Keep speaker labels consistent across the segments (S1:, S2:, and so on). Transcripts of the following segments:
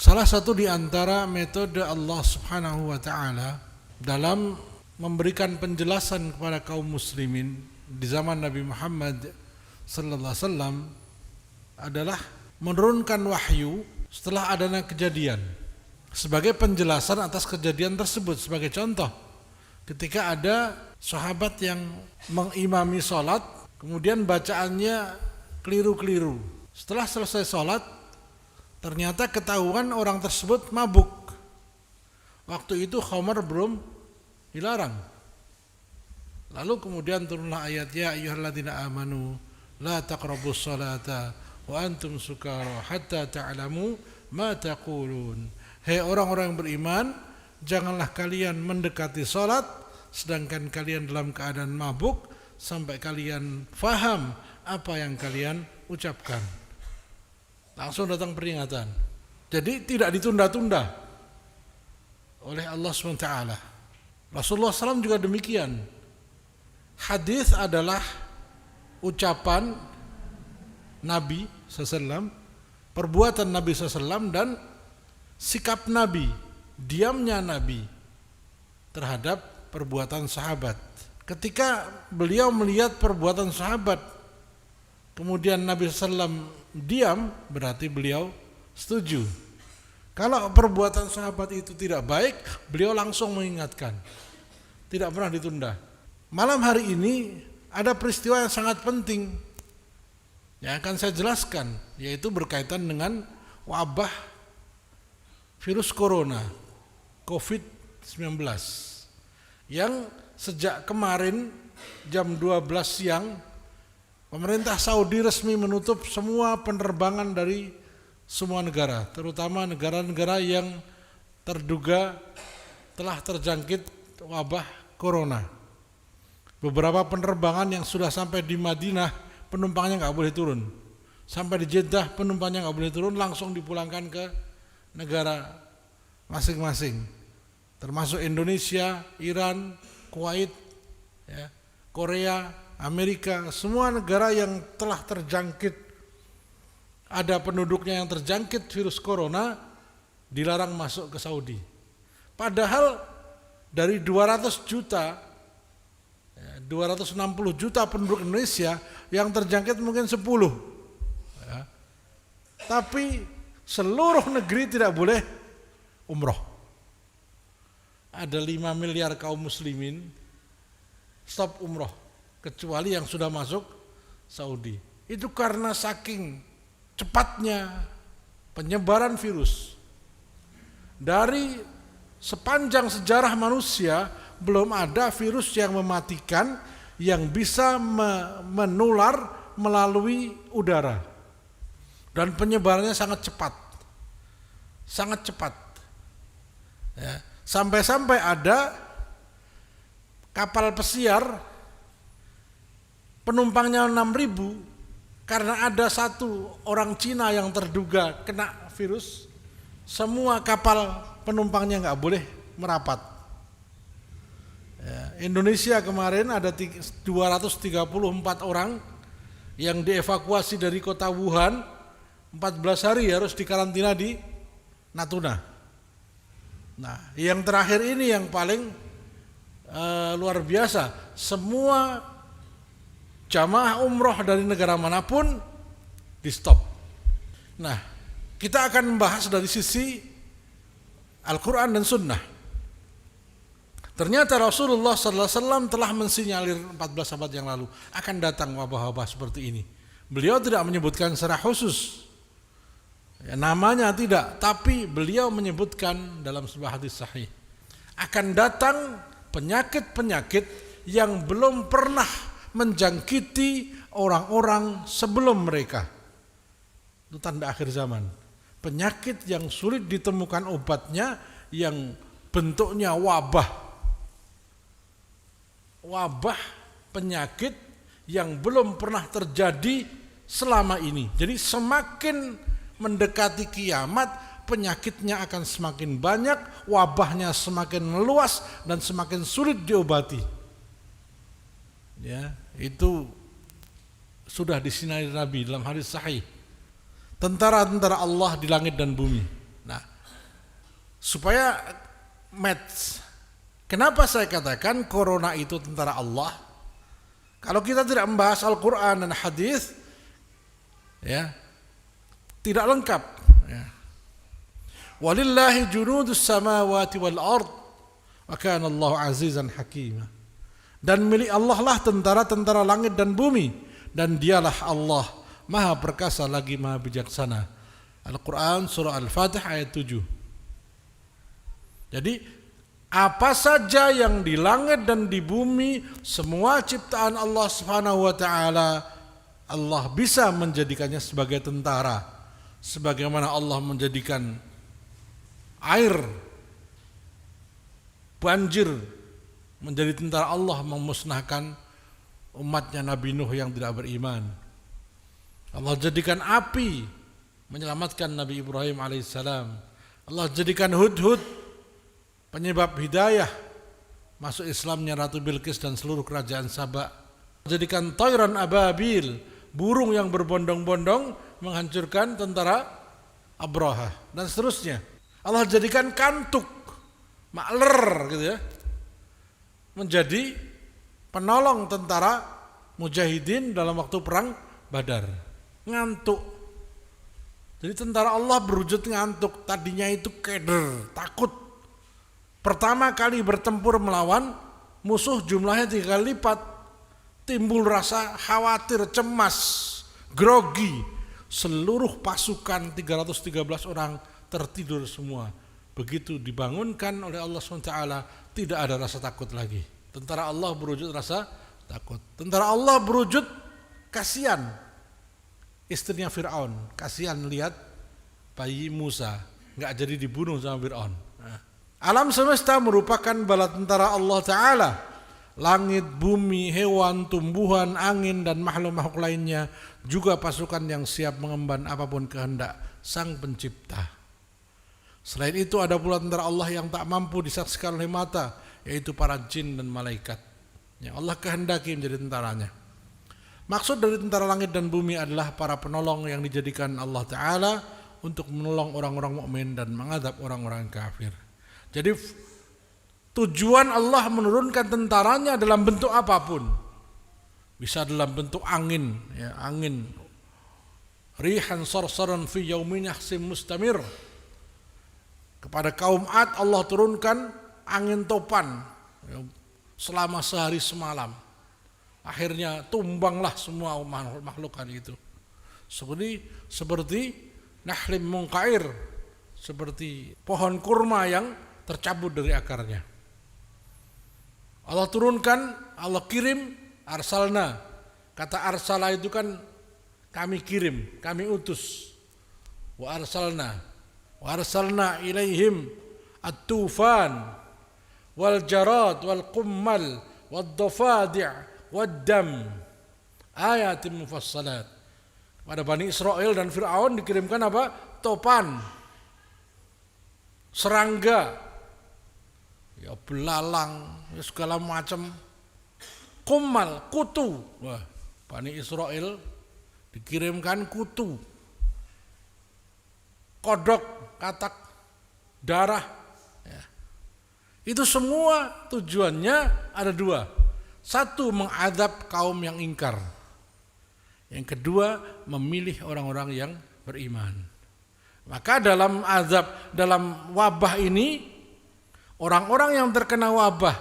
S1: Salah satu di antara metode Allah Subhanahu wa taala dalam memberikan penjelasan kepada kaum muslimin di zaman Nabi Muhammad sallallahu alaihi wasallam adalah menurunkan wahyu setelah adanya kejadian sebagai penjelasan atas kejadian tersebut. Sebagai contoh, ketika ada sahabat yang mengimami sholat, kemudian bacaannya keliru-keliru. Setelah selesai sholat, ternyata ketahuan orang tersebut mabuk. Waktu itu khamar belum dilarang. Lalu kemudian turunlah ayat, ya ayyuhalladzina amanu la taqrabus salata wa antum sukara hatta ta'lamu ma taqulun. Hei orang-orang yang beriman, janganlah kalian mendekati salat sedangkan kalian dalam keadaan mabuk sampai kalian faham apa yang kalian ucapkan. Langsung datang peringatan. Jadi tidak ditunda-tunda oleh Allah SWT. Rasulullah SAW juga demikian. Hadis adalah ucapan Nabi SAW, perbuatan Nabi SAW, dan sikap Nabi, diamnya Nabi terhadap perbuatan sahabat. Ketika beliau melihat perbuatan sahabat, kemudian Nabi SAW diam, berarti beliau setuju. Kalau perbuatan sahabat itu tidak baik, beliau langsung mengingatkan, tidak pernah ditunda. Malam hari ini ada peristiwa yang sangat penting yang akan saya jelaskan, yaitu berkaitan dengan wabah virus corona COVID-19 yang sejak kemarin jam 12 siang pemerintah Saudi resmi menutup semua penerbangan dari semua negara, terutama negara-negara yang terduga telah terjangkit wabah corona. Beberapa penerbangan yang sudah sampai di Madinah, penumpangnya nggak boleh turun. Sampai di Jeddah, penumpangnya nggak boleh turun, langsung dipulangkan ke negara masing-masing. Termasuk Indonesia, Iran, Kuwait, ya, Korea, Amerika, semua negara yang telah terjangkit, ada penduduknya yang terjangkit virus corona, dilarang masuk ke Saudi. Padahal dari 200 juta, 260 juta penduduk Indonesia, yang terjangkit mungkin 10. Ya. Tapi seluruh negeri tidak boleh umroh. Ada 5 miliar kaum muslimin stop umroh, kecuali yang sudah masuk Saudi. Itu karena saking cepatnya penyebaran virus. Dari sepanjang sejarah manusia belum ada virus yang mematikan yang bisa menular melalui udara. Dan penyebarannya sangat cepat. Sangat cepat. Ya. Sampai-sampai ada kapal pesiar penumpangnya 6.000, karena ada satu orang Cina yang terduga kena virus, semua kapal penumpangnya nggak boleh merapat. Ya, Indonesia kemarin ada 234 orang yang dievakuasi dari kota Wuhan, 14 hari harus dikarantina di Natuna. Nah, yang terakhir ini yang paling luar biasa, semua jamaah umroh dari negara manapun di stop. Nah, kita akan membahas dari sisi Al-Quran dan Sunnah. Ternyata Rasulullah SAW telah mensinyalir 14 abad yang lalu akan datang wabah-wabah seperti ini. Beliau tidak menyebutkan secara khusus, ya, namanya tidak, tapi beliau menyebutkan dalam sebuah hadis sahih, akan datang penyakit-penyakit yang belum pernah menjangkiti orang-orang sebelum mereka. Itu tanda akhir zaman. Penyakit yang sulit ditemukan obatnya, yang bentuknya wabah penyakit yang belum pernah terjadi selama ini. Jadi semakin mendekati kiamat, penyakitnya akan semakin banyak, wabahnya semakin meluas dan semakin sulit diobati. Ya, itu sudah disinari Nabi dalam hadis sahih. Tentara-tentara Allah di langit dan bumi. Nah, supaya match. Kenapa saya katakan corona itu tentara Allah? Kalau kita tidak membahas Al-Quran dan hadis, ya, tidak lengkap. Ya. Walillahi junudus samawati wal ard, wa kana Allahu azizan hakima. Dan milik Allah lah tentara-tentara langit dan bumi, dan dialah Allah maha perkasa lagi maha bijaksana. Al-Quran surah Al-Fatihah ayat 7. Jadi apa saja yang di langit dan di bumi, semua ciptaan Allah Subhanahu wa taala, Allah bisa menjadikannya sebagai tentara. Sebagaimana Allah menjadikan air, banjir menjadi tentara Allah memusnahkan umatnya Nabi Nuh yang tidak beriman. Allah jadikan api menyelamatkan Nabi Ibrahim alaihissalam. Allah jadikan hudhud penyebab hidayah masuk Islamnya Ratu Bilqis dan seluruh kerajaan Sabak. Jadikan tayran ababil, burung yang berbondong-bondong menghancurkan tentara Abraha dan seterusnya. Allah jadikan kantuk, makler gitu ya, menjadi penolong tentara mujahidin dalam waktu perang Badar. Ngantuk. Jadi tentara Allah berwujud ngantuk. Tadinya itu keder, takut. Pertama kali bertempur melawan musuh jumlahnya 3 kali lipat, timbul rasa khawatir, cemas, grogi. Seluruh pasukan 313 orang tertidur semua. Begitu dibangunkan oleh Allah SWT, tidak ada rasa takut lagi. Tentara Allah berwujud rasa takut. Tentara Allah berwujud kasihan. Istrinya Fir'aun, kasihan lihat bayi Musa nggak jadi dibunuh sama Fir'aun. Alam semesta merupakan bala tentara Allah Ta'ala. Langit, bumi, hewan, tumbuhan, angin, dan makhluk-makhluk lainnya juga pasukan yang siap mengemban apapun kehendak Sang Pencipta. Selain itu ada pula tentara Allah yang tak mampu disaksikan oleh mata, yaitu para jin dan malaikat yang Allah kehendaki menjadi tentaranya. Maksud dari tentara langit dan bumi adalah para penolong yang dijadikan Allah Ta'ala untuk menolong orang-orang mukmin dan mengadab orang-orang kafir. Jadi tujuan Allah menurunkan tentaranya dalam bentuk apapun. Bisa dalam bentuk angin, ya, angin. Rihan sarsaran fi yaumin yahsim mustamir. Kepada kaum Ad Allah turunkan angin topan, ya, selama sehari semalam. Akhirnya tumbanglah semua makhlukan itu. Seperti nahlim munqair, seperti pohon kurma yang tercabut dari akarnya. Allah turunkan, Allah kirim, arsalna. Kata arsala itu kan kami kirim, kami utus. Wa arsalna ilaihim at-tufan wal jarad wal qummal wad dafadi' wad dam ayatin mufassalat. Pada Bani Israel dan Fir'aun dikirimkan apa? Topan, serangga, ya belalang, ya segala macam, kumal, kutu. Wah, Bani Israel dikirimkan kutu, kodok, katak, darah. Ya. Itu semua tujuannya ada 2. Satu, mengadab kaum yang ingkar. Yang kedua, memilih orang-orang yang beriman. Maka dalam azab, dalam wabah ini, orang-orang yang terkena wabah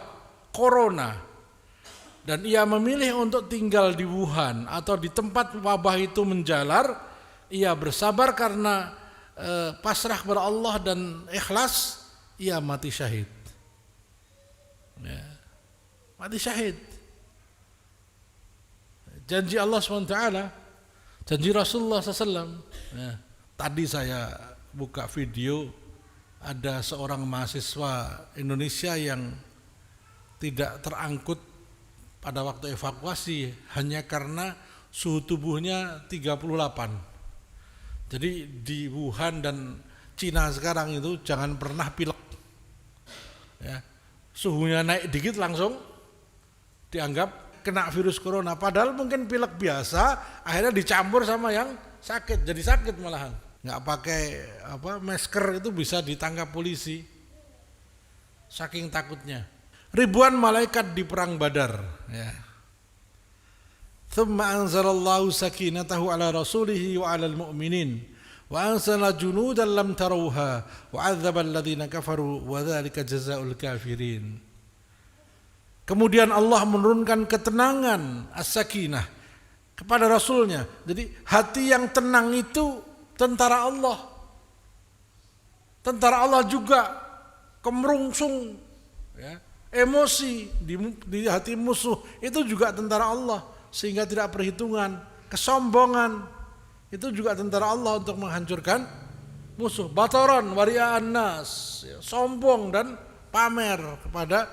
S1: corona dan ia memilih untuk tinggal di Wuhan atau di tempat wabah itu menjalar, ia bersabar karena pasrah kepada Allah dan ikhlas, ia mati syahid. Ya, mati syahid. Janji Allah SWT, janji Rasulullah SAW. Ya, tadi saya buka video, ada seorang mahasiswa Indonesia yang tidak terangkut pada waktu evakuasi hanya karena suhu tubuhnya 38. Jadi di Wuhan dan Cina sekarang itu jangan pernah pilek. Ya, suhunya naik dikit langsung dianggap kena virus corona. Padahal mungkin pilek biasa, akhirnya dicampur sama yang sakit, jadi sakit malahan. Nggak pakai masker itu bisa ditangkap polisi. saking takutnya. Ribuan malaikat di perang Badar, ya. Thumma anzalallahu sakinatahu ala rasulihi wa ala al-mu'minin wa anzala junudan lam tarawha wa 'adzaba alladhina kafaru wa dzalika jazaa'ul kafirin. Kemudian Allah menurunkan ketenangan as-sakinah kepada Rasulnya. Jadi hati yang tenang itu tentara Allah. Tentara Allah juga kemerungsung, ya, emosi di hati musuh itu juga tentara Allah, sehingga tidak perhitungan, kesombongan itu juga tentara Allah untuk menghancurkan musuh. Bataran wari'an nas, ya, sombong dan pamer kepada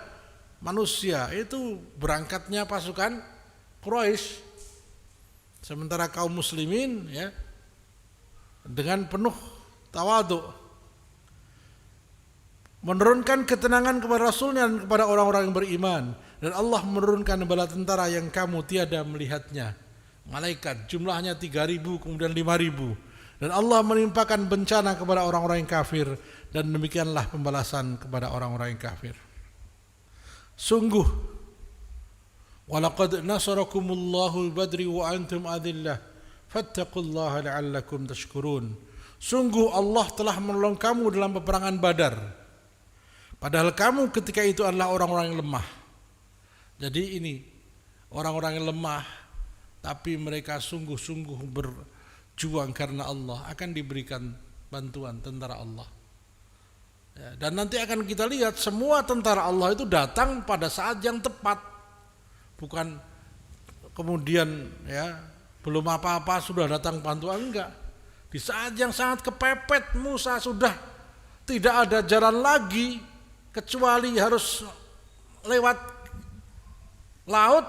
S1: manusia, itu berangkatnya pasukan Quraisy. Sementara kaum muslimin, ya, dengan penuh tawadhu menurunkan ketenangan kepada Rasulnya dan kepada orang-orang yang beriman. Dan Allah menurunkan bala tentara yang kamu tiada melihatnya, malaikat, jumlahnya 3.000 kemudian 5.000. Dan Allah menimpakan bencana kepada orang-orang yang kafir, dan demikianlah pembalasan kepada orang-orang yang kafir. Sungguh, walaqad nasarakumullahu badri wa antum adillah fattaqullaha la'allakum tashkurun. Sungguh Allah telah menolong kamu dalam peperangan Badar, padahal kamu ketika itu adalah orang-orang yang lemah. Jadi ini orang-orang yang lemah, tapi mereka sungguh-sungguh berjuang karena Allah, akan diberikan bantuan tentara Allah. Ya, dan nanti akan kita lihat semua tentara Allah itu datang pada saat yang tepat, bukan kemudian, ya, belum apa-apa sudah datang bantuan, enggak. Di saat yang sangat kepepet, Musa sudah tidak ada jalan lagi kecuali harus lewat laut,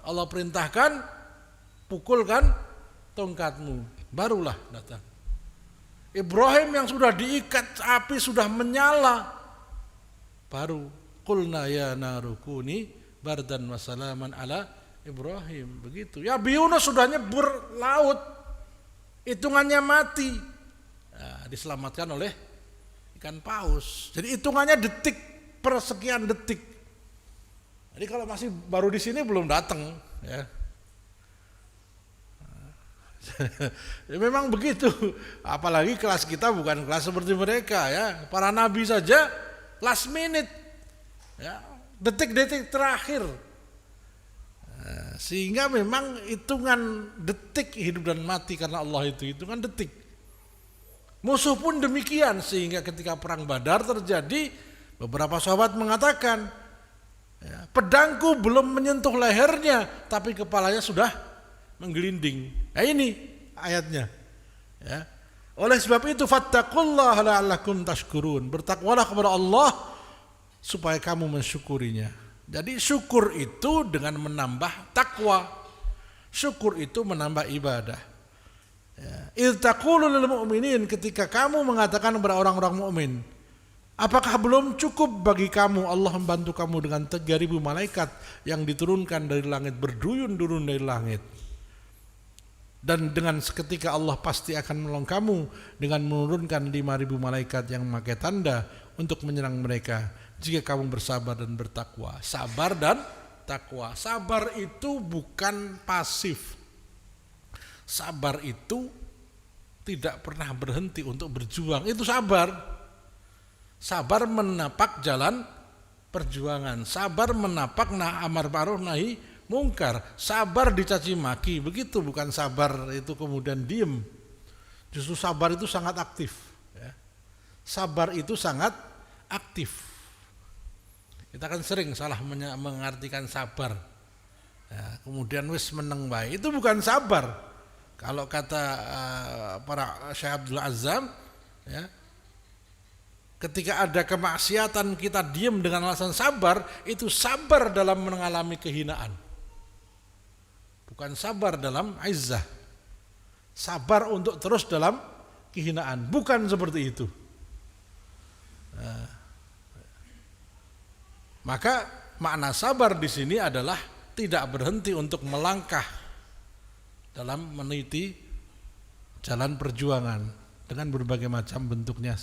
S1: Allah perintahkan pukulkan tongkatmu, barulah datang. Ibrahim yang sudah diikat, api sudah menyala, baru qulna ya narukuni bardan wa salaman ala Ibrahim, begitu. Ya Yunus sudah nyebur laut, hitungannya mati, nah, diselamatkan oleh ikan paus. Jadi hitungannya detik per sekian detik. Jadi kalau masih baru di sini belum datang, ya. Ya memang begitu. Apalagi kelas kita bukan kelas seperti mereka, ya. Para nabi saja last minute, ya, detik-detik terakhir. Sehingga memang hitungan detik hidup dan mati karena Allah itu hitungan detik. Musuh pun demikian, sehingga ketika perang Badar terjadi, beberapa sahabat mengatakan, ya, pedangku belum menyentuh lehernya, tapi kepalanya sudah menggelinding. Nah ini ayatnya, ya. Oleh sebab itu fattaqullaha la'allakum tashkurun, bertakwalah kepada Allah supaya kamu mensyukurinya. Jadi syukur itu dengan menambah takwa, syukur itu menambah ibadah. Idz taqulu lil mu'minin, ketika kamu mengatakan kepada orang-orang mukmin, apakah belum cukup bagi kamu Allah membantu kamu dengan 3.000 malaikat yang diturunkan dari langit, berduyun-duyun dari langit. Dan dengan seketika Allah pasti akan menolong kamu dengan menurunkan 5.000 malaikat yang memakai tanda untuk menyerang mereka jika kamu bersabar dan bertakwa. Sabar dan takwa. Sabar itu bukan pasif. Sabar itu tidak pernah berhenti untuk berjuang. Itu sabar. Sabar menapak jalan perjuangan. Sabar menapak amar ma'ruf nahi mungkar. Sabar dicaci maki, begitu, bukan sabar itu kemudian diem. Justru sabar itu sangat aktif, ya. Sabar itu sangat aktif. Kita kan sering salah mengartikan sabar, ya, kemudian wis meneng bae, itu bukan sabar. Kalau kata para Syekh Abdul Azzam, ya, ketika ada kemaksiatan kita diem dengan alasan sabar, itu sabar dalam mengalami kehinaan. Bukan sabar dalam izzah. Sabar untuk terus dalam kehinaan, bukan seperti itu. Maka makna sabar di sini adalah tidak berhenti untuk melangkah dalam meniti jalan perjuangan dengan berbagai macam bentuknya.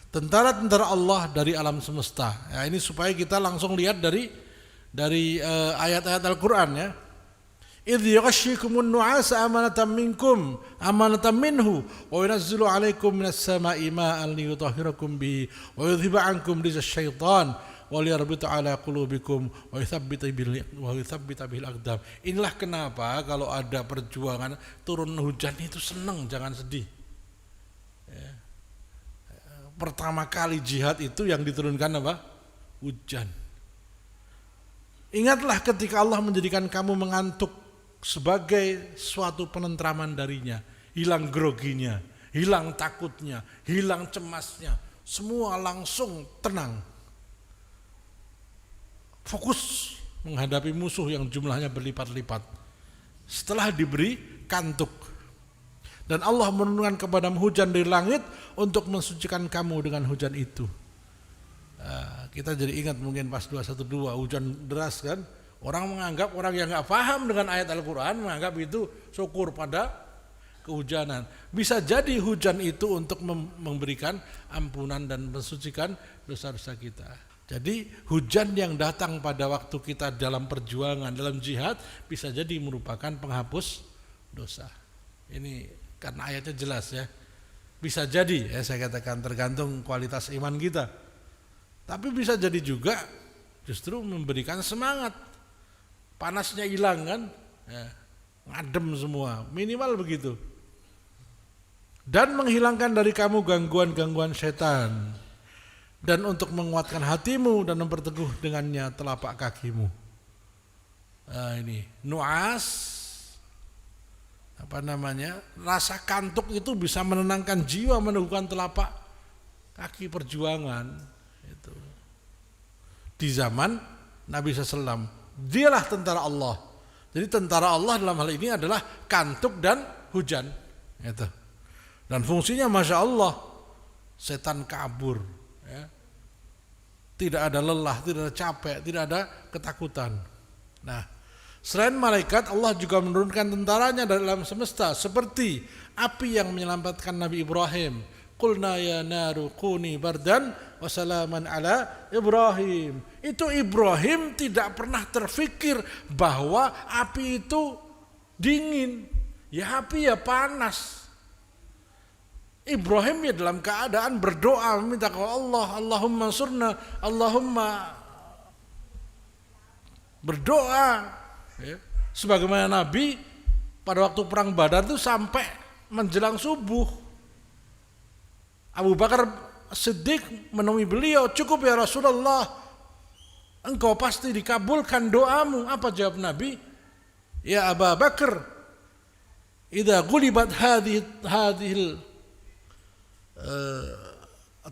S1: Tentara-tentara Allah dari alam semesta. Ya, ini supaya kita langsung lihat dari ayat-ayat Al-Qur'an ya. Idh yaghashshikumun nu'asa amanatan minkum amanatan minhu wa yunazzilu 'alaikum minas sama'i ma'an liyutahhirakum bihi wa yudhhiba 'ankum rizas syaitan wa liyarbita 'ala qulubikum wa yuthabbita bil aqdam. Inilah kenapa kalau ada perjuangan turun hujan itu senang, jangan sedih. Ya. Pertama kali jihad itu yang diturunkan apa? Hujan. Ingatlah ketika Allah menjadikan kamu mengantuk sebagai suatu penentraman darinya, hilang groginya, hilang takutnya, hilang cemasnya, semua langsung tenang. Fokus menghadapi musuh yang jumlahnya berlipat-lipat. Setelah diberi kantuk. Dan Allah menurunkan kepadamu hujan dari langit untuk mensucikan kamu dengan hujan itu. Kita jadi ingat mungkin pas 212 hujan deras kan. Orang menganggap, orang yang gak paham dengan ayat Al-Quran menganggap itu syukur pada kehujanan. Bisa jadi hujan itu untuk memberikan ampunan dan mensucikan dosa-dosa kita. Jadi hujan yang datang pada waktu kita dalam perjuangan, dalam jihad bisa jadi merupakan penghapus dosa. Ini karena ayatnya jelas ya. Bisa jadi ya, saya katakan tergantung kualitas iman kita. Tapi bisa jadi juga justru memberikan semangat. Panasnya hilang kan, ya, ngadem semua, minimal begitu. Dan menghilangkan dari kamu gangguan-gangguan setan. Dan untuk menguatkan hatimu dan memperteguh dengannya telapak kakimu. Ini nuas. Rasa kantuk itu bisa menenangkan jiwa, meneguhkan telapak kaki perjuangan itu. Di zaman Nabi SAW, dialah tentara Allah. Jadi tentara Allah dalam hal ini adalah kantuk dan hujan itu. Dan fungsinya Masya Allah, setan kabur ya. Tidak ada lelah, tidak ada capek, tidak ada ketakutan. Nah, selain malaikat, Allah juga menurunkan tentaranya dari alam semesta seperti api yang menyelamatkan Nabi Ibrahim. Qulna ya naru kuni bardan wa salaman ala Ibrahim. Itu Ibrahim tidak pernah terfikir bahwa api itu dingin. Ya api ya panas. Ibrahim ya dalam keadaan berdoa meminta kepada Allah, Allahumma surna, Allahumma berdoa. Ya. Sebagaimana Nabi pada waktu perang Badar itu sampai menjelang subuh. Abu Bakar Siddiq menemui beliau, cukup ya Rasulullah, engkau pasti dikabulkan doamu. Apa jawab Nabi? Ya Abu Bakar, idza ghulibat hadhil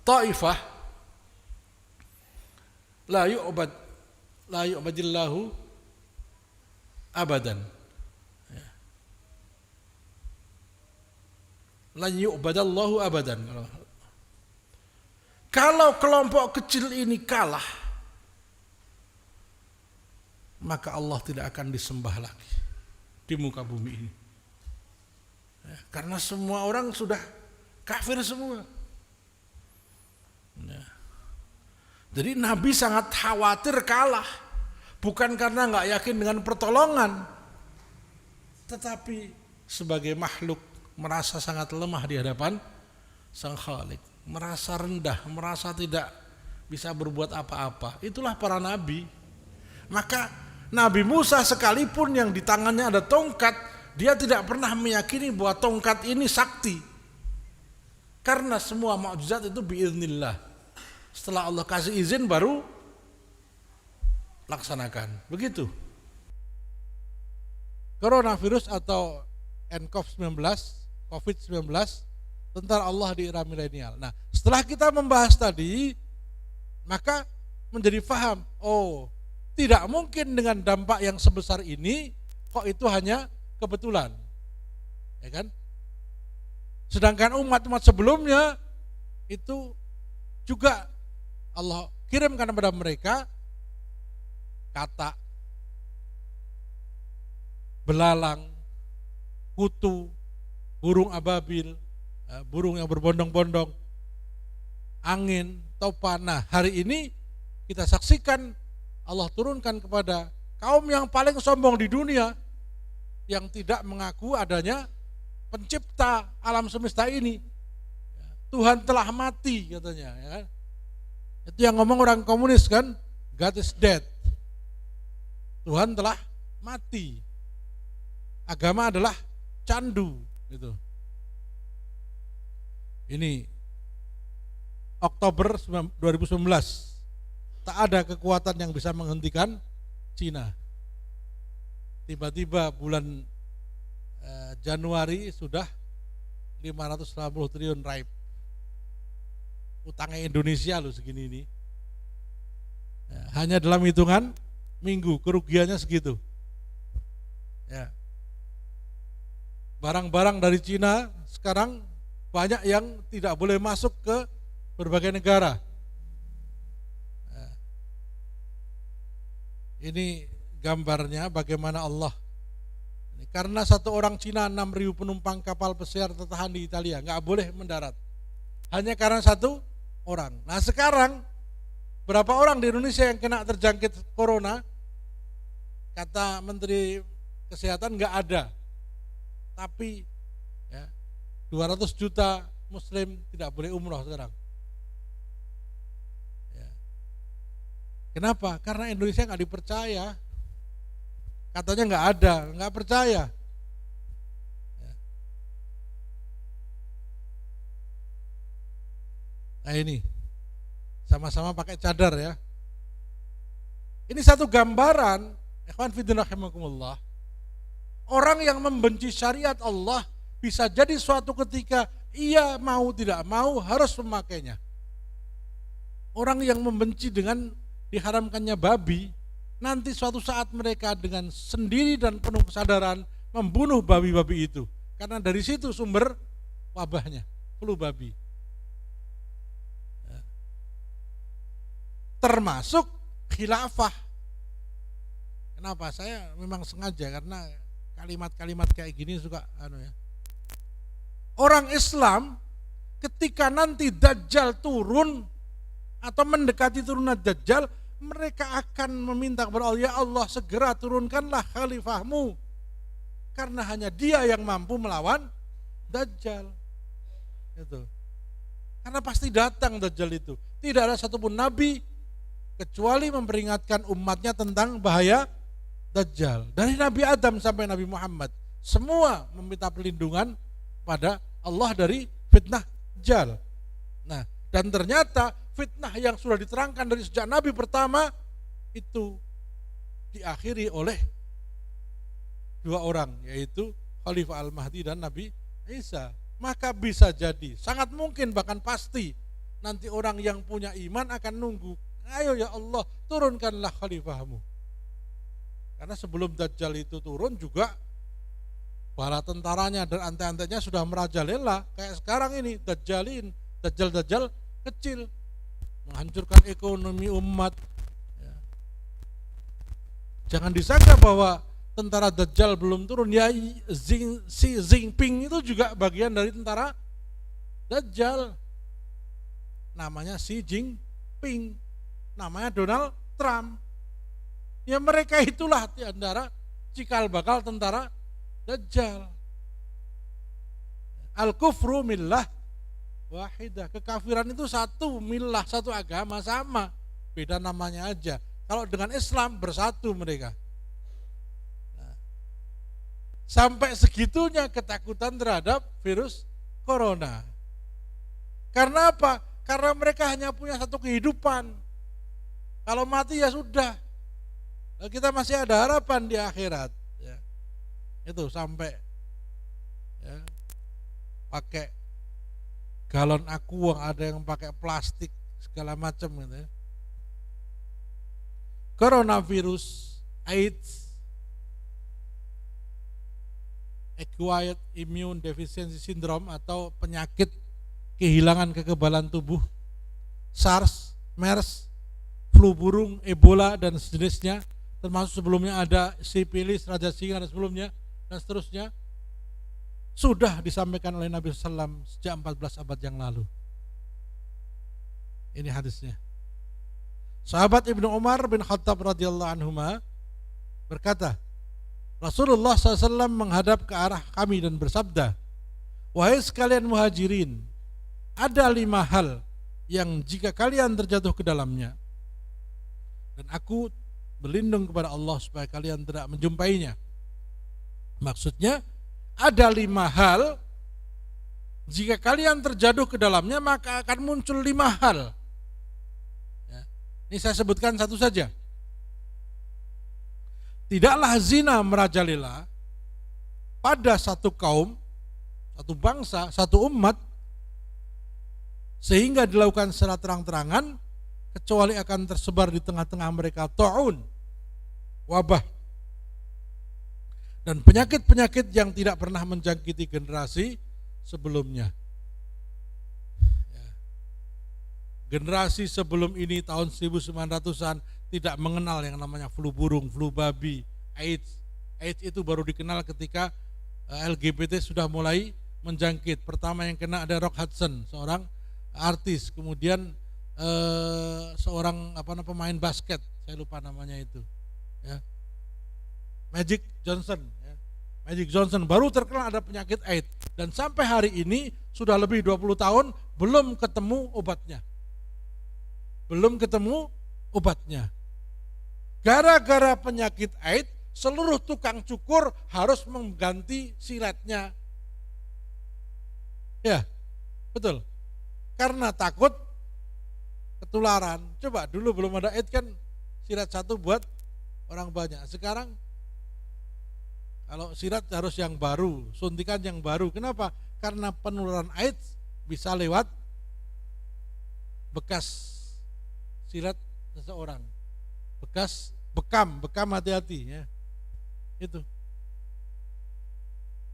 S1: ta'ifah la yu'badillahu abadan. La yu'badallahu abadan. Kalau kelompok kecil ini kalah, maka Allah tidak akan disembah lagi di muka bumi ini. Karena semua orang sudah kafir semua. Jadi Nabi sangat khawatir kalah. Bukan karena gak yakin dengan pertolongan, tetapi sebagai makhluk merasa sangat lemah di hadapan Sang Khalik. Merasa rendah, merasa tidak bisa berbuat apa-apa. Itulah para nabi. Maka Nabi Musa sekalipun yang di tangannya ada tongkat, dia tidak pernah meyakini bahwa tongkat ini sakti. Karena semua mukjizat itu biiznillah. Setelah Allah kasih izin baru laksanakan. Begitu. Coronavirus atau nCoV-19, COVID-19, tentara Allah di era milenial. Nah, setelah kita membahas tadi, maka menjadi paham, oh, tidak mungkin dengan dampak yang sebesar ini, kok itu hanya kebetulan. Ya kan? Sedangkan umat-umat sebelumnya itu juga Allah kirimkan kepada mereka kata, belalang, kutu, burung ababil, burung yang berbondong-bondong, angin, topan. Nah, hari ini kita saksikan Allah turunkan kepada kaum yang paling sombong di dunia, yang tidak mengaku adanya pencipta alam semesta ini. Tuhan telah mati katanya, ya kan? Itu yang ngomong orang komunis kan, God is dead. Tuhan telah mati. Agama adalah candu gitu. Ini Oktober 2019, tak ada kekuatan yang bisa menghentikan Cina. Tiba-tiba bulan Januari sudah 580 triliun raib. Utangnya Indonesia loh segini ini. Hanya dalam hitungan minggu kerugiannya segitu. Ya. Barang-barang dari Cina sekarang banyak yang tidak boleh masuk ke berbagai negara. Ini gambarnya bagaimana Allah. Karena satu orang Cina 6.000 penumpang kapal pesiar tertahan di Italia, nggak boleh mendarat. Hanya karena satu orang. Nah sekarang berapa orang di Indonesia yang kena terjangkit corona? Kata Menteri Kesehatan nggak ada. Tapi ya, 200 juta Muslim tidak boleh umroh sekarang. Ya. Kenapa? Karena Indonesia nggak dipercaya. Katanya nggak ada, nggak percaya. Ya. Nah ini, sama-sama pakai cadar ya. Ini satu gambaran, ikhwan fillah rahimakumullah. Orang yang membenci syariat Allah bisa jadi suatu ketika ia mau tidak mau harus memakainya. Orang yang membenci dengan diharamkannya babi, nanti suatu saat mereka dengan sendiri dan penuh kesadaran membunuh babi-babi itu. Karena dari situ sumber wabahnya, flu babi. Termasuk khilafah. Kenapa? Saya memang sengaja karena kalimat-kalimat kayak gini suka ya. Orang Islam ketika nanti Dajjal turun atau mendekati turunan Dajjal, mereka akan meminta kepada Allah, ya Allah segera turunkanlah khalifahmu, karena hanya dia yang mampu melawan Dajjal. Itu. Karena pasti datang Dajjal itu. Tidak ada satupun nabi kecuali memperingatkan umatnya tentang bahaya Dajjal. Dari Nabi Adam sampai Nabi Muhammad, semua meminta perlindungan pada Allah dari fitnah Dajjal. Nah, dan ternyata fitnah yang sudah diterangkan dari sejak Nabi pertama itu diakhiri oleh dua orang, yaitu Khalifah Al-Mahdi dan Nabi Isa. Maka bisa jadi, sangat mungkin bahkan pasti nanti orang yang punya iman akan nunggu, ayo ya Allah turunkanlah khalifahmu. Karena sebelum Dajjal itu turun juga bala tentaranya dan ante-antenya sudah merajalela. Kayak sekarang ini Dajjalin, Dajjal kecil menghancurkan ekonomi umat. Ya. Jangan disangka bahwa tentara Dajjal belum turun. Ya Xi Jinping itu juga bagian dari tentara Dajjal. Namanya Xi Jinping, namanya Donald Trump. Ya mereka itulah di antara cikal bakal tentara Dajjal. Al-kufru millah wahidah. Kekafiran itu satu millah, satu agama sama. Beda namanya aja. Kalau dengan Islam bersatu mereka. Nah, sampai segitunya ketakutan terhadap virus corona. Karena apa? Karena mereka hanya punya satu kehidupan. Kalau mati ya sudah. Kita masih ada harapan di akhirat. Ya. Itu sampai ya, pakai galon aqua, ada yang pakai plastik segala macam gitu ya. Coronavirus, AIDS, acquired immune deficiency syndrome atau penyakit kehilangan kekebalan tubuh, SARS, MERS, flu burung, Ebola dan sejenisnya, termasuk sebelumnya ada sipilis, raja singa dan sebelumnya dan seterusnya, sudah disampaikan oleh Nabi SAW sejak 14 abad yang lalu. Ini hadisnya. Sahabat Ibnu Umar bin Khattab radhiyallahu anhuma berkata, Rasulullah SAW menghadap ke arah kami dan bersabda, wahai sekalian muhajirin, ada 5 hal yang jika kalian terjatuh ke dalamnya, dan aku berlindung kepada Allah supaya kalian tidak menjumpainya. Maksudnya ada 5 hal, jika kalian terjatuh ke dalamnya maka akan muncul 5 hal. Ya. Ini saya sebutkan satu saja. Tidaklah zina merajalela pada satu kaum, satu bangsa, satu umat, sehingga dilakukan secara terang-terangan, kecuali akan tersebar di tengah-tengah mereka ta'un, wabah, dan penyakit-penyakit yang tidak pernah menjangkiti generasi sebelumnya. Generasi sebelum ini tahun 1900-an tidak mengenal yang namanya flu burung, flu babi, AIDS. AIDS itu baru dikenal ketika LGBT sudah mulai menjangkit. Pertama yang kena ada Rock Hudson, seorang artis, kemudian seorang pemain basket, saya lupa namanya itu, ya. Magic Johnson, ya. Magic Johnson baru terkenal ada penyakit AIDS, dan sampai hari ini sudah lebih 20 tahun belum ketemu obatnya. Gara-gara penyakit AIDS, seluruh tukang cukur harus mengganti siletnya. Ya, betul. Karena takut ketularan. Coba dulu belum ada AIDS kan sirat 1 buat orang banyak. Sekarang kalau sirat harus yang baru, suntikan yang baru. Kenapa? Karena penularan AIDS bisa lewat bekas sirat seseorang. Bekam hati-hati, ya. Itu.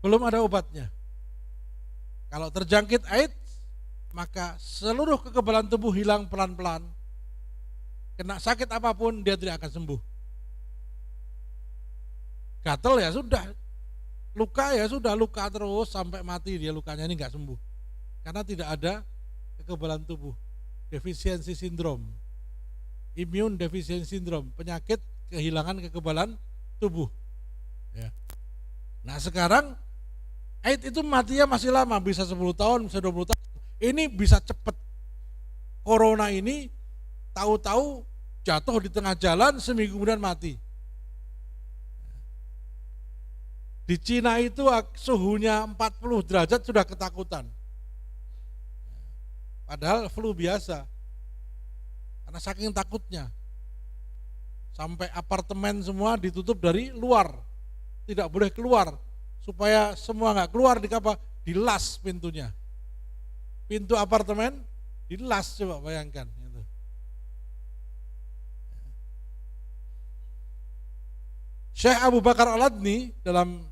S1: Belum ada obatnya. Kalau terjangkit AIDS, maka seluruh kekebalan tubuh hilang pelan-pelan. Kena sakit apapun dia tidak akan sembuh. Gatel ya sudah, luka ya sudah, luka terus sampai mati dia, lukanya ini nggak sembuh. Karena tidak ada kekebalan tubuh. Defisiensi sindrom, immune deficiency syndrome, penyakit kehilangan kekebalan tubuh. Ya. Nah sekarang AIDS itu matinya masih lama, bisa 10 tahun, bisa 20 tahun. Ini bisa cepat. Corona ini tahu-tahu jatuh di tengah jalan, seminggu kemudian mati. Di Cina itu suhunya 40 derajat sudah ketakutan. Padahal flu biasa. Karena saking takutnya. Sampai apartemen semua ditutup dari luar. Tidak boleh keluar. Supaya semua nggak keluar dilas pintunya. Pintu apartemen dilas, coba bayangkan. Syekh Abu Bakar Al-Adni dalam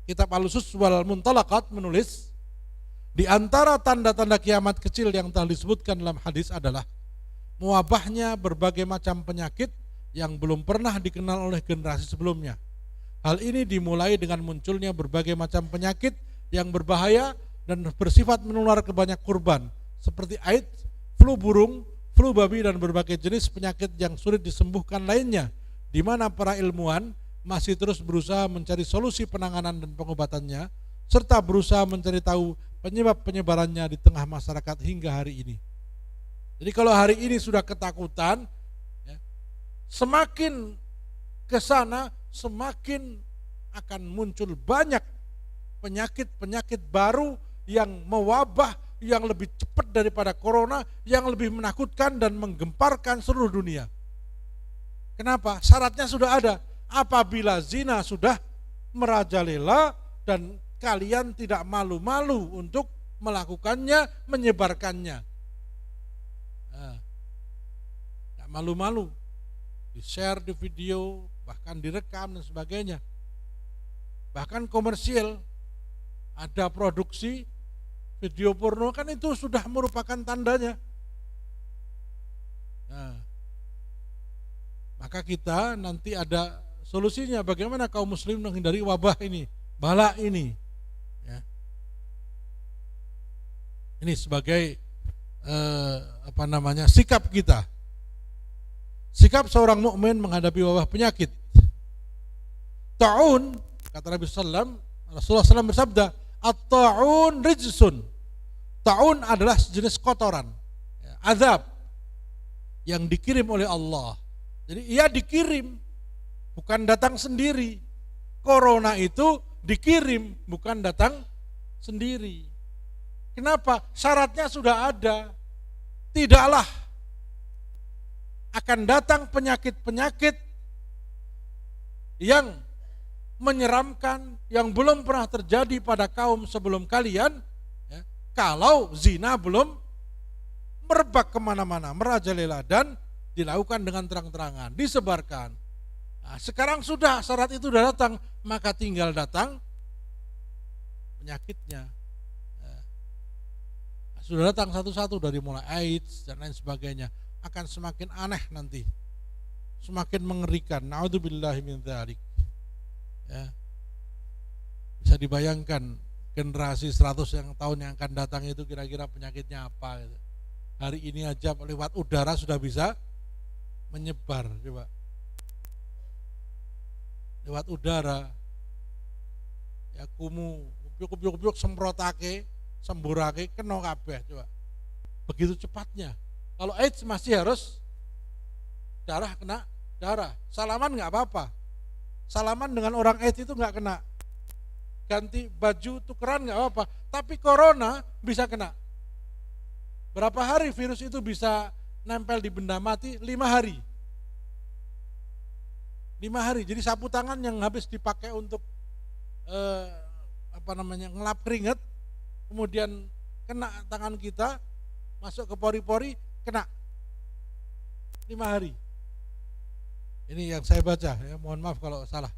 S1: kitab Al-Usus wal Muntalaqat menulis, di antara tanda-tanda kiamat kecil yang telah disebutkan dalam hadis adalah mewabahnya berbagai macam penyakit yang belum pernah dikenal oleh generasi sebelumnya. Hal ini dimulai dengan munculnya berbagai macam penyakit yang berbahaya dan bersifat menular ke banyak korban, seperti AIDS, flu burung, flu babi, dan berbagai jenis penyakit yang sulit disembuhkan lainnya, di mana para ilmuwan masih terus berusaha mencari solusi penanganan dan pengobatannya, serta berusaha mencari tahu penyebab penyebarannya di tengah masyarakat hingga hari ini. Jadi kalau hari ini sudah ketakutan, ya, semakin ke sana semakin akan muncul banyak penyakit-penyakit baru yang mewabah, yang lebih cepat daripada corona, yang lebih menakutkan dan menggemparkan seluruh dunia. Kenapa? Syaratnya sudah ada. Apabila zina sudah merajalela dan kalian tidak malu-malu untuk melakukannya, menyebarkannya. Tidak malu-malu, di-share di video, bahkan direkam dan sebagainya. Bahkan komersial, ada produksi video porno, kan itu sudah merupakan tandanya. Nah, maka kita nanti ada solusinya bagaimana kaum muslim menghindari wabah ini, bala ini. Ya. Ini sebagai sikap kita. Sikap seorang mukmin menghadapi wabah penyakit. Ta'un, kata Nabi Rasulullah SAW bersabda, at-ta'un rijsun. Ta'un adalah sejenis kotoran, azab yang dikirim oleh Allah. Jadi ia dikirim, bukan datang sendiri. Corona itu dikirim, bukan datang sendiri. Kenapa? Syaratnya sudah ada. Tidaklah akan datang penyakit-penyakit yang menyeramkan, yang belum pernah terjadi pada kaum sebelum kalian, ya, kalau zina belum merebak kemana-mana, merajalela dan dilakukan dengan terang-terangan, disebarkan. Nah, sekarang sudah syarat itu sudah datang, maka tinggal datang penyakitnya. Sudah datang satu-satu dari mulai AIDS dan lain sebagainya. Akan semakin aneh nanti, semakin mengerikan. Na'udzubillahi min dzalik. Ya. Bisa dibayangkan generasi 100 tahun yang akan datang itu kira-kira penyakitnya apa gitu. Hari ini aja lewat udara sudah bisa menyebar, coba. Lewat udara. Ya kumu, kupiuk semprotake, semburake kena kabeh, coba. Begitu cepatnya. Kalau AIDS masih harus darah kena darah. Salaman nggak apa-apa. Salaman dengan orang AIDS itu nggak kena. Ganti baju tukeran nggak apa-apa. Tapi corona bisa kena. Berapa hari virus itu bisa nempel di benda mati? 5 hari. 5 hari. Jadi sapu tangan yang habis dipakai untuk ngelap keringat, kemudian kena tangan kita, masuk ke pori-pori, kena 5 hari. Ini yang saya baca, ya, mohon maaf kalau salah.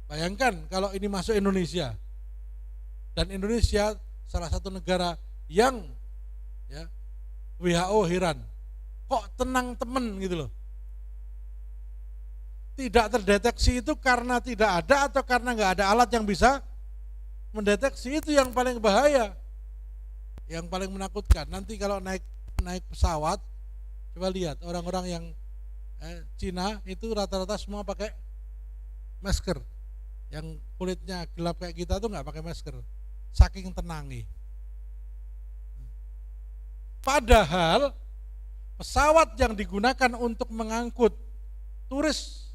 S1: Bayangkan kalau ini masuk Indonesia, dan Indonesia salah satu negara yang ya, WHO heran, kok tenang temen gitu loh. Tidak terdeteksi itu karena tidak ada atau karena nggak ada alat yang bisa mendeteksi. Itu yang paling bahaya, yang paling menakutkan. Nanti kalau naik pesawat, coba lihat orang-orang yang Cina itu rata-rata semua pakai masker. Yang kulitnya gelap kayak kita tuh nggak pakai masker, saking tenangi. Padahal pesawat yang digunakan untuk mengangkut turis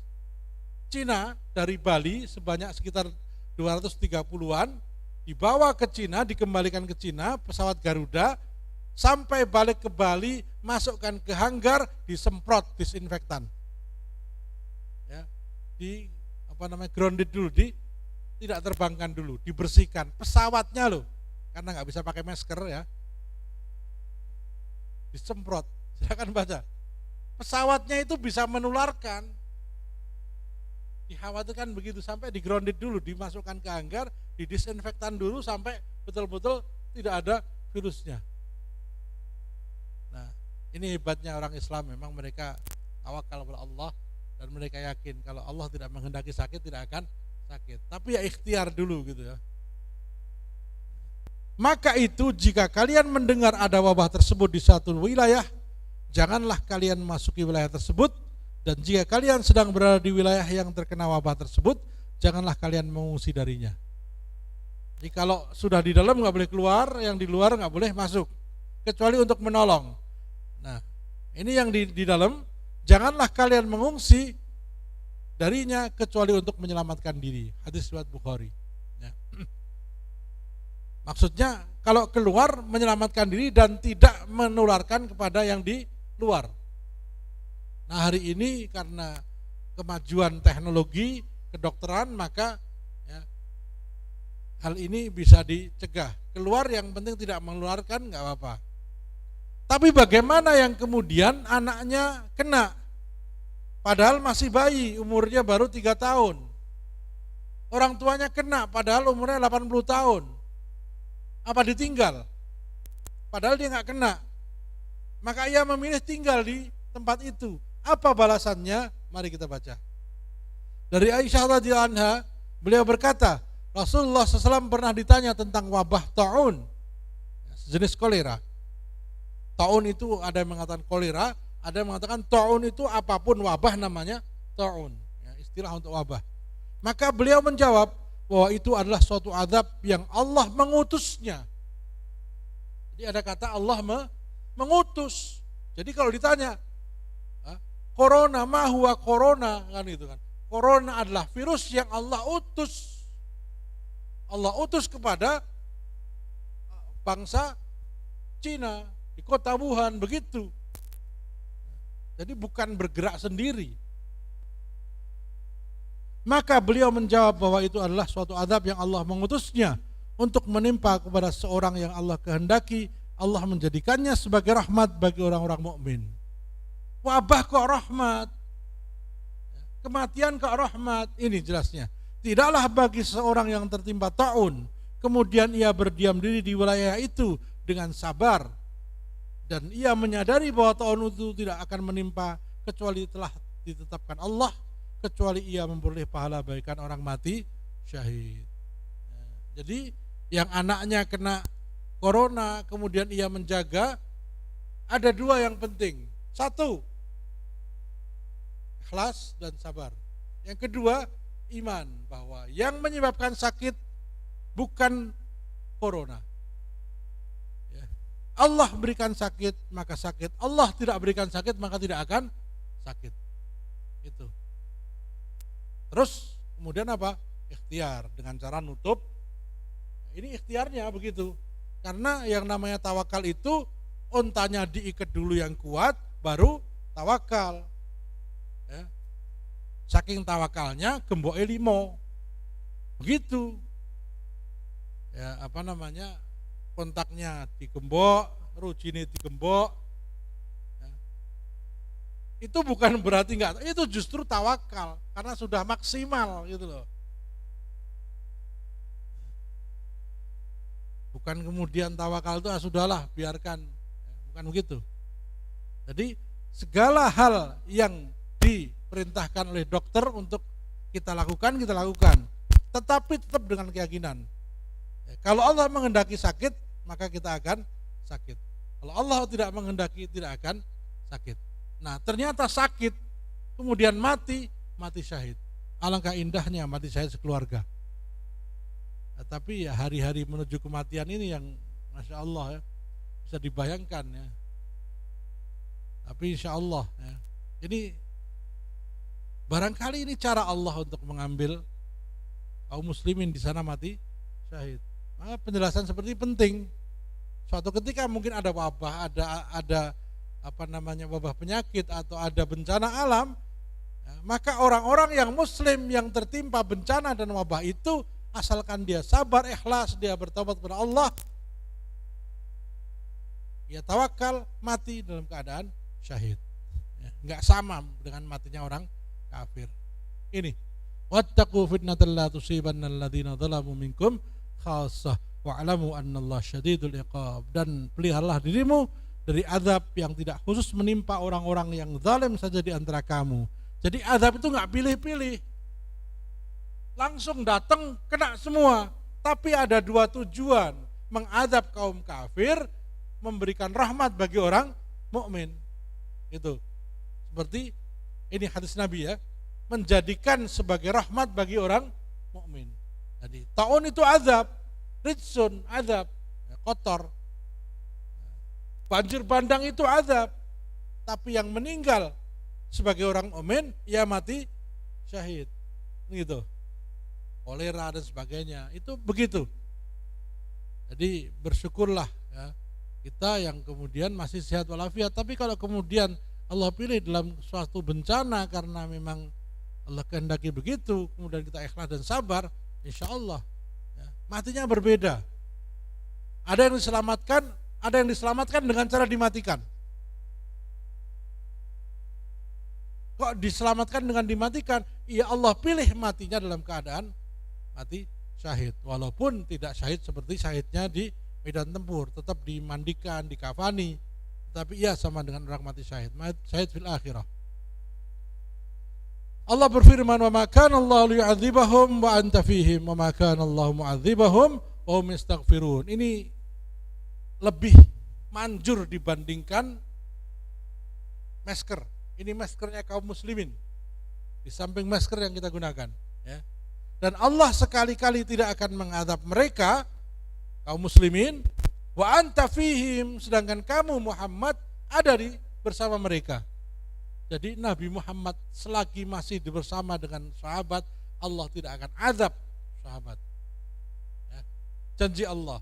S1: Cina dari Bali sebanyak sekitar 230-an dibawa ke Cina, dikembalikan ke Cina, pesawat Garuda, sampai balik ke Bali, masukkan ke hanggar, disemprot disinfektan, ya, grounded dulu, tidak terbangkan dulu, dibersihkan pesawatnya loh, karena nggak bisa pakai masker ya, disemprot. Silakan baca, pesawatnya itu bisa menularkan, dikhawatirkan begitu, sampai di grounded dulu, dimasukkan ke hanggar, didisinfektan dulu sampai betul-betul tidak ada virusnya. Nah, ini hebatnya orang Islam, memang mereka tawakal kepada Allah dan mereka yakin kalau Allah tidak menghendaki sakit tidak akan sakit. Tapi ya ikhtiar dulu gitu ya. Maka itu jika kalian mendengar ada wabah tersebut di satu wilayah, janganlah kalian masuki wilayah tersebut, dan jika kalian sedang berada di wilayah yang terkena wabah tersebut, janganlah kalian mengungsi darinya. Jadi kalau sudah di dalam nggak boleh keluar, yang di luar nggak boleh masuk, kecuali untuk menolong. Nah, ini yang di dalam, janganlah kalian mengungsi darinya kecuali untuk menyelamatkan diri. Hadis riwayat Bukhari. Ya. Maksudnya kalau keluar menyelamatkan diri dan tidak menularkan kepada yang di luar. Nah, hari ini karena kemajuan teknologi kedokteran, maka ya, hal ini bisa dicegah. Keluar yang penting tidak menularkan, nggak apa-apa. Tapi bagaimana yang kemudian anaknya kena, padahal masih bayi, umurnya baru 3 tahun. Orang tuanya kena, padahal umurnya 80 tahun. Apa ditinggal? Padahal dia nggak kena. Maka ia memilih tinggal di tempat itu. Apa balasannya? Mari kita baca. Dari Aisyah radhiyallahu anha, beliau berkata, Rasulullah SAW pernah ditanya tentang wabah ta'un, sejenis kolera. Taun itu ada yang mengatakan kolera, ada yang mengatakan taun itu apapun wabah namanya taun, ya, istilah untuk wabah. Maka beliau menjawab bahwa itu adalah suatu azab yang Allah mengutusnya. Jadi ada kata Allah mengutus. Jadi kalau ditanya, corona ma huwa corona, kan itu kan. Corona adalah virus yang Allah utus. Allah utus kepada bangsa Cina di kota Wuhan, begitu. Jadi bukan bergerak sendiri. Maka beliau menjawab bahwa itu adalah suatu azab yang Allah mengutusnya untuk menimpa kepada seorang yang Allah kehendaki. Allah menjadikannya sebagai rahmat bagi orang-orang mukmin. Wabah kok rahmat, kematian kok rahmat, ini jelasnya. Tidaklah bagi seorang yang tertimpa taun, kemudian ia berdiam diri di wilayah itu dengan sabar, dan ia menyadari bahwa taun itu tidak akan menimpa kecuali telah ditetapkan Allah, kecuali ia memperoleh pahala bagaikan orang mati syahid. Jadi yang anaknya kena corona kemudian ia menjaga, ada dua yang penting. Satu, ikhlas dan sabar. Yang kedua, iman bahwa yang menyebabkan sakit bukan corona. Allah berikan sakit maka sakit, Allah tidak berikan sakit maka tidak akan sakit. Itu. Terus kemudian apa? Ikhtiar dengan cara nutup. Ini ikhtiarnya begitu. Karena yang namanya tawakal itu ontanya diikat dulu yang kuat baru tawakal. Ya. Saking tawakalnya gemboke limo. Begitu. Ya, apa namanya? Kontaknya digembok, rujine digembok. Ya. Itu bukan berarti enggak, itu justru tawakal karena sudah maksimal gitu loh. Bukan kemudian tawakal itu sudahlah biarkan, bukan begitu. Jadi segala hal yang diperintahkan oleh dokter untuk kita lakukan, tetapi tetap dengan keyakinan. Kalau Allah menghendaki sakit, maka kita akan sakit. Kalau Allah tidak menghendaki, tidak akan sakit. Nah, ternyata sakit, kemudian mati syahid. Alangkah indahnya mati syahid sekeluarga. Nah, tapi ya hari-hari menuju kematian ini yang Masya Allah ya, bisa dibayangkan ya. Tapi insya Allah ya, ini barangkali ini cara Allah untuk mengambil kaum muslimin di sana mati syahid. Maka penjelasan seperti penting. Suatu ketika mungkin ada wabah, ada apa namanya wabah penyakit atau ada bencana alam, ya, maka orang-orang yang muslim yang tertimpa bencana dan wabah itu, asalkan dia sabar, ikhlas, dia bertobat kepada Allah, dia tawakal, mati dalam keadaan syahid. Ya, enggak sama dengan matinya orang kafir. Ini wattaqu fitnatan la tusibanna alladziina dzalamu minkum khassah wa'lamu annallaha syadidul iqab, dan peliharalah dirimu dari azab yang tidak khusus menimpa orang-orang yang zalim saja di antara kamu. Jadi azab itu enggak pilih-pilih, langsung datang kena semua, tapi ada dua tujuan: mengazab kaum kafir, memberikan rahmat bagi orang mukmin. Itu seperti ini hadis Nabi ya, menjadikan sebagai rahmat bagi orang mukmin. Jadi taun itu azab, ritsun azab, kotor. Banjir bandang itu azab, tapi yang meninggal sebagai orang mukmin ia mati syahid. Gitu. Kolera dan sebagainya, itu begitu. Jadi bersyukurlah ya, kita yang kemudian masih sehat walafiat. Tapi kalau kemudian Allah pilih dalam suatu bencana karena memang Allah kehendaki begitu, kemudian kita ikhlas dan sabar, insya Allah ya, matinya berbeda. Ada yang diselamatkan dengan cara dimatikan. Kok diselamatkan dengan dimatikan? Ya Allah pilih matinya dalam keadaan mati syahid, walaupun tidak syahid seperti syahidnya di medan tempur, tetap dimandikan, dikafani, tapi ia sama dengan orang mati syahid, syahid fil akhirah. Allah berfirman, wa ma kana Allah liyu'adzibahum wa anta fihim wa ma kana Allah mu'adzibahum wa hum yastaghfirun. Ini lebih manjur dibandingkan masker. Ini maskernya kaum muslimin, di samping masker yang kita gunakan, ya. Dan Allah sekali-kali tidak akan mengadab mereka kaum muslimin wa anta fihim, sedangkan kamu Muhammad ada bersama mereka. Jadi Nabi Muhammad selagi masih bersama dengan sahabat, Allah tidak akan azab sahabat, ya. Janji Allah.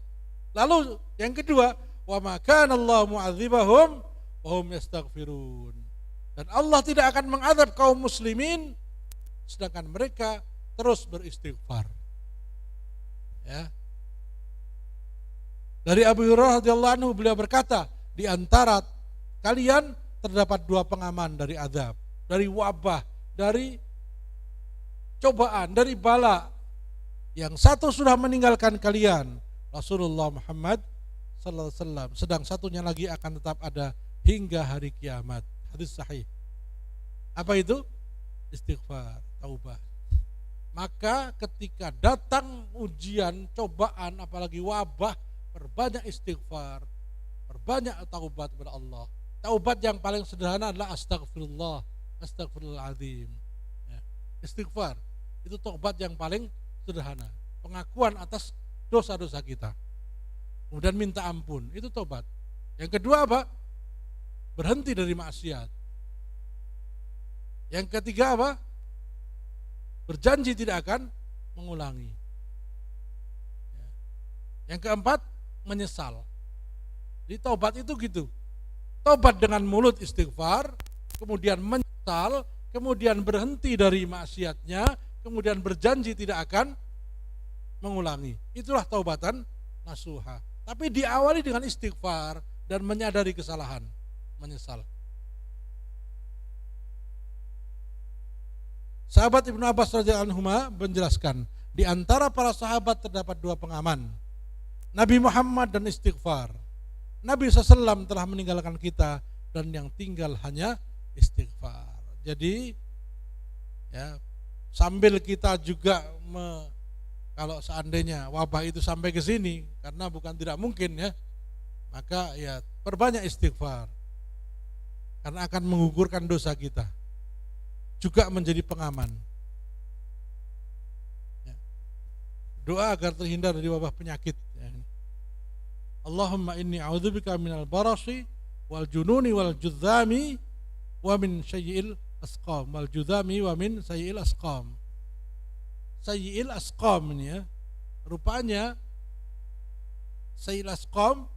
S1: Lalu yang kedua, wa ma kana Allah mu'adzibahum wa hum yastaghfirun. Dan Allah tidak akan mengadab kaum muslimin sedangkan mereka terus beristighfar, ya. Dari Abu Hurairah radhiyallahu anhu, beliau berkata, di antara kalian terdapat dua pengaman dari azab, dari wabah, dari cobaan, dari bala. Yang satu sudah meninggalkan kalian, Rasulullah Muhammad sallallahu alaihi wasallam, sedang satunya lagi akan tetap ada hingga hari kiamat. Hadis sahih. Apa itu? Istighfar, taubat. Maka ketika datang ujian, cobaan, apalagi wabah, perbanyak istighfar, perbanyak taubat kepada Allah. Taubat yang paling sederhana adalah astagfirullah, astagfirullahaladzim, ya. Istighfar itu taubat yang paling sederhana, pengakuan atas dosa-dosa kita, kemudian minta ampun, itu taubat. Yang kedua apa? Berhenti dari maksiat. Yang ketiga apa? Berjanji tidak akan mengulangi. Yang keempat, menyesal. Jadi taubat itu gitu. Taubat dengan mulut istighfar, kemudian menyesal, kemudian berhenti dari maksiatnya, kemudian berjanji tidak akan mengulangi. Itulah taubatan nasuha. Tapi diawali dengan istighfar dan menyadari kesalahan, menyesal. Sahabat Ibnu Abbas radhiyallahu anhu menjelaskan, di antara para sahabat terdapat dua pengaman, Nabi Muhammad dan istighfar. Nabi SAW telah meninggalkan kita dan yang tinggal hanya istighfar. Jadi, ya, sambil kita juga kalau seandainya wabah itu sampai ke sini, karena bukan tidak mungkin, ya, maka ya perbanyak istighfar, karena akan menggugurkan dosa kita, juga menjadi pengaman, ya. Doa agar terhindar dari wabah penyakit, ya. Allahumma inni a'udzubika minal barasi wal jununi wal judzami wa min sayyi'il asqam, wal judzami wa min sayyi'il asqam. Sayyi'il asqam ini, ya, rupanya sayyi'il asqam,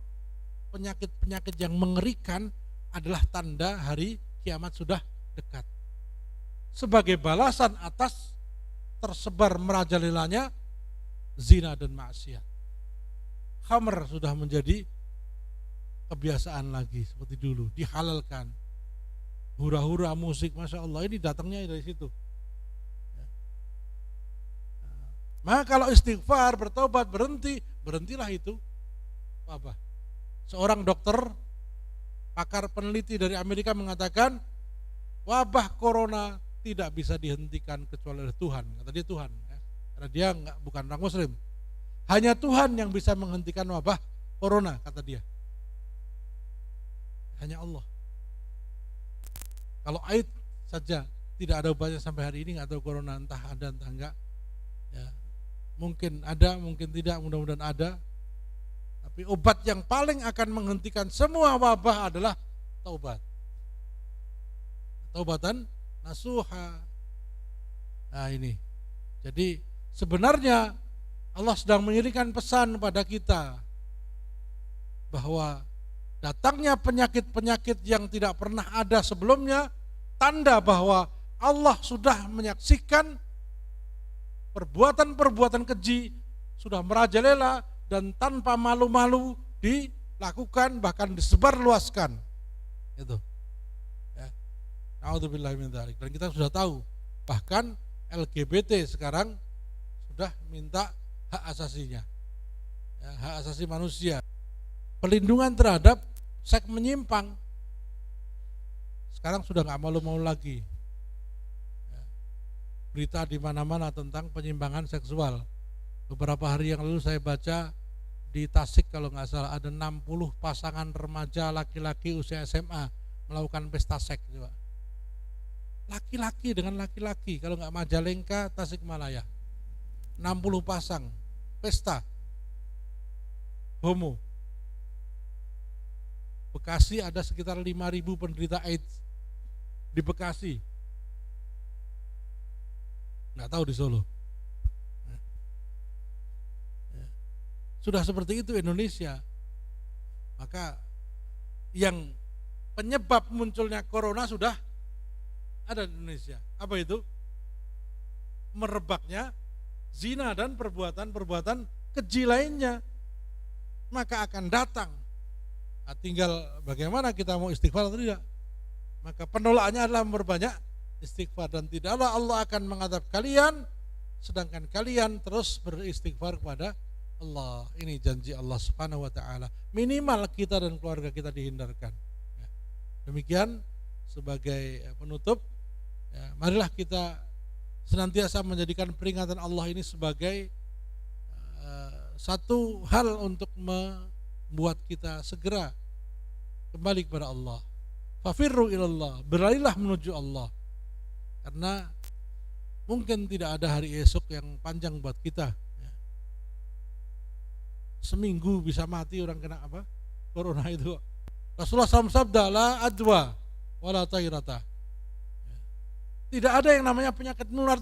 S1: penyakit-penyakit yang mengerikan, adalah tanda hari kiamat sudah dekat. Sebagai balasan atas tersebar merajalelanya zina dan maksiat. Khamr sudah menjadi kebiasaan lagi seperti dulu, dihalalkan. Hura-hura musik, Masya Allah, ini datangnya dari situ. Maka kalau istighfar, bertobat, berhentilah itu wabah. Seorang dokter, pakar peneliti dari Amerika mengatakan, wabah corona tidak bisa dihentikan kecuali oleh Tuhan. Kata dia Tuhan, ya. Karena dia bukan orang muslim. Hanya Tuhan yang bisa menghentikan wabah corona, kata dia. Hanya Allah. Kalau AIDS saja tidak ada obatnya sampai hari ini, nggak tahu corona entah ada entah enggak, ya. Mungkin ada, mungkin tidak, mudah-mudahan ada. Tapi obat yang paling akan menghentikan semua wabah adalah taubat. Taubatan nasuha. Nah ini. Jadi sebenarnya Allah sedang mengirimkan pesan pada kita bahwa datangnya penyakit-penyakit yang tidak pernah ada sebelumnya, tanda bahwa Allah sudah menyaksikan perbuatan-perbuatan keji sudah merajalela dan tanpa malu-malu dilakukan, bahkan disebarluaskan. Itu. Ya. A'udzubillahi min dzalik. Dan kita sudah tahu, bahkan LGBT sekarang sudah minta hak asasinya, ya, hak asasi manusia, pelindungan terhadap seks menyimpang. Sekarang sudah nggak malu-malu lagi. Ya. Berita di mana-mana tentang penyimpangan seksual. Beberapa hari yang lalu saya baca di Tasik kalau nggak salah ada 60 pasangan remaja laki-laki usia SMA melakukan pesta seks, coba. Laki-laki dengan laki-laki, kalau nggak Majalengka, Tasikmalaya, 60 pasang pesta homo. Bekasi ada sekitar 5.000 penderita AIDS di Bekasi, nggak tahu di Solo. Sudah seperti itu Indonesia. Maka yang penyebab munculnya corona sudah ada di Indonesia. Apa itu? Merebaknya zina dan perbuatan-perbuatan keji lainnya. Maka akan datang. Nah, tinggal bagaimana kita mau istighfar atau tidak. Maka penolakannya adalah memperbanyak istighfar, dan tidaklah Allah akan mengadab kalian sedangkan kalian terus beristighfar kepada Allah. Ini janji Allah Subhanahu wa taala. Minimal kita dan keluarga kita dihindarkan. Ya. Demikian sebagai penutup, ya, marilah kita senantiasa menjadikan peringatan Allah ini sebagai satu hal untuk membuat kita segera kembali kepada Allah. Fafirru ilallah, berlarilah menuju Allah. Karena mungkin tidak ada hari esok yang panjang buat kita. Seminggu bisa mati orang kena apa? Corona itu. Rasulullah SAW sabda, la adwa wala tairata. Tidak ada yang namanya penyakit menular